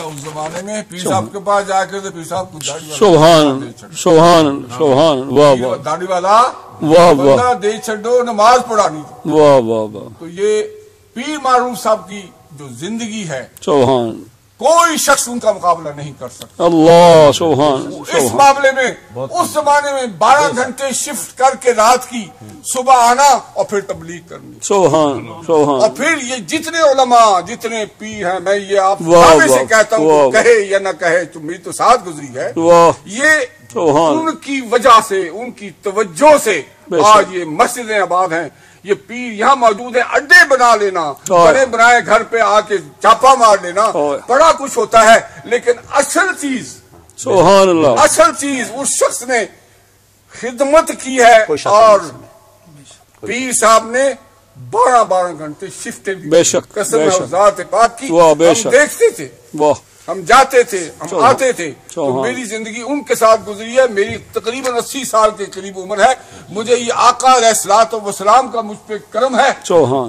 उस जमाने में पीर साहब के पास जाकर तो पीर साहब को दाढ़ी वाला बंदा दे छो नमाज पढ़ानी थी। वाह वाह वाह। तो ये पीर मारूफ साहब की जो जिंदगी है सुभान, कोई शख्स उनका मुकाबला नहीं कर सकता। अल्लाह सुभान। इस मामले में उस जमाने में 12 घंटे शिफ्ट करके रात की सुबह आना और फिर तबलीग करनी। सुभान सुभान। और फिर ये जितने उलमा जितने पीर हैं, मैं ये आप से कहता हूँ, कहे या न कहे, तो मेरी तो साथ गुजरी है, ये उनकी वजह से, उनकी तवज्जो से आज ये मस्जिदें आबाद हैं। ये पीर यहाँ मौजूद है। अड्डे बना लेना, बने बनाए घर पे आके छापा मार लेना, बड़ा कुछ होता है, लेकिन असल चीज, सुभान अल्लाह, असल चीज उस शख्स ने खिदमत की है। और पीर साहब ने 12 घंटे शिफ्टें भी, बेशक, कसम है ज़ात पाक की, हम देखते थे, हम जाते थे, हम आते थे। तो मेरी जिंदगी उनके साथ गुजरी है। मेरी तकरीबन 80 साल के करीब उम्र है। मुझे ये आका अलैहिस्सलातु वस्सलाम का मुझ पे करम है।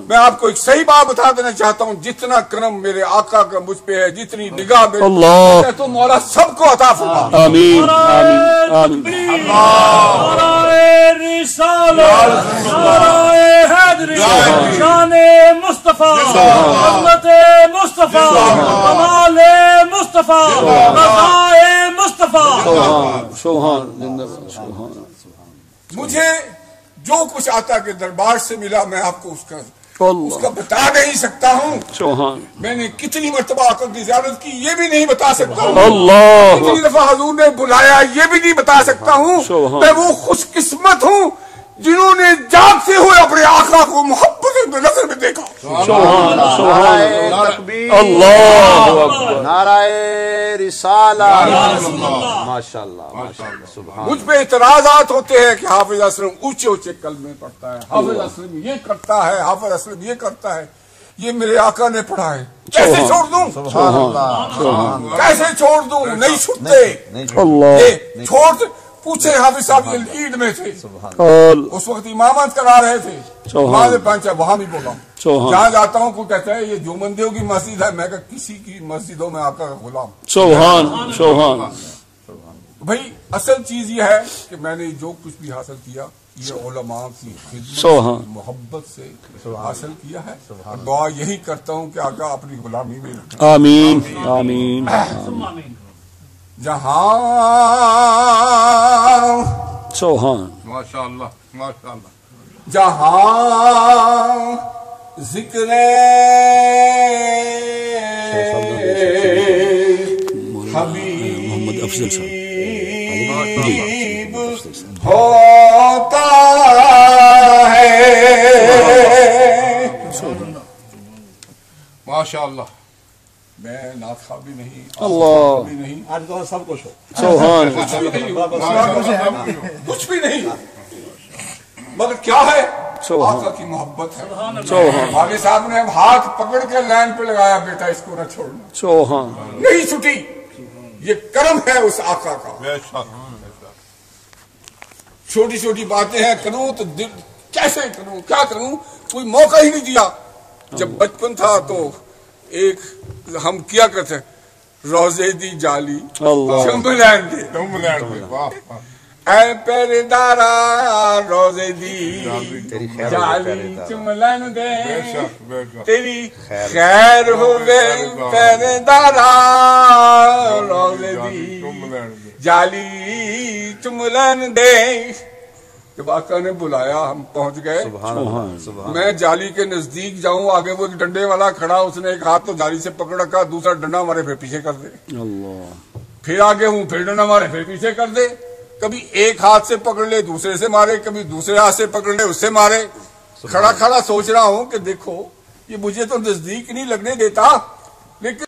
मैं आपको एक सही बात बता देना चाहता हूँ, जितना करम मेरे आका का मुझ पे है, जितनी निगाह मेरे, तो मौला सबको अता फरमा। आमीन आमीन आमीन। मुस्तफा मुस्तफा मुस्तफा मुस्तफा। मुझे जो कुछ आता के दरबार से मिला, मैं आपको उसका बता नहीं सकता हूँ। मैंने कितनी मर्तबा आका की ज़ियारत की ये भी नहीं बता सकता हूँ। कितनी दफा हुजूर ने बुलाया ये भी नहीं बता सकता हूँ। मैं वो खुशकिस्मत हूँ जिन्होंने जागते हुए अपने आका को मोहब्बत नजर में देखा। नाराए रिसाला, माशाअल्लाह। मुझ पे इतराजात होते हैं कि हाफिज असलम ऊंचे ऊंचे कलमे पढ़ता है, हाफिज असलम ये करता है, हाफिज असलम ये करता है। ये मेरे आका ने पढ़ा है, कैसे छोड़ दूं? कैसे छोड़ दूं? नहीं छूटते। छोड़ पूछे हाफिज साहब ये लीड में थे, उस वक्त इमामत करा रहे थे, वहां भी बोला। जहाँ जाता हूँ कोई कहता है ये जुमंदियों की मस्जिद है, मैं कहा किसी की मस्जिदों में आका का गुलाम। सुभान सुभान। भाई असल चीज ये है कि मैंने जो कुछ भी हासिल किया ये उलमा की खिदमत मोहब्बत से हासिल किया है। और दुआ यही करता हूँ कि आका अपनी गुलामी में रखें। आमीन आमीन। जहाँ सुभान, माशाअल्लाह माशाअल्लाह, जहाँ जिक्र मोहम्मद अफजल साहब होता है, माशाअल्लाह। मैं नाथा भी नहीं, अल्लाह भी नहीं, आज तो सब कुछ हो। सुभान, कुछ भी नहीं, मगर क्या है? आका की मोहब्बत है। भाभी साहब ने हाथ पकड़ के लाइन पे लगाया, बेटा इसको न छोड़ना। सुभान, नहीं छुटी। ये करम है उस आका का। छोटी छोटी बातें हैं, करूं तो दिल कैसे करूं, क्या करूं, कोई मौका ही नहीं दिया। जब बचपन था तो एक हम किया करते, रोजे दी जाली चुमलैन दे, ऐ पहरेदारा रोजे दी जाली चुमलैन दे, तेरी खैर होवे पहरेदारा रोजे दी जाली चुमलैन दे। जब आका ने बुलाया हम पहुंच गए। मैं जाली के नजदीक जाऊं, आगे वो एक डंडे वाला खड़ा, उसने एक हाथ तो जाली से पकड़ रखा, दूसरा डंडा मारे फिर पीछे कर दे। फिर आगे हूं, फिर डंडा मारे फिर पीछे कर दे। कभी एक हाथ से पकड़ ले दूसरे से मारे, कभी दूसरे हाथ से पकड़ ले उससे मारे। खड़ा खड़ा सोच रहा हूं कि देखो ये मुझे तो नजदीक नहीं लगने देता, लेकिन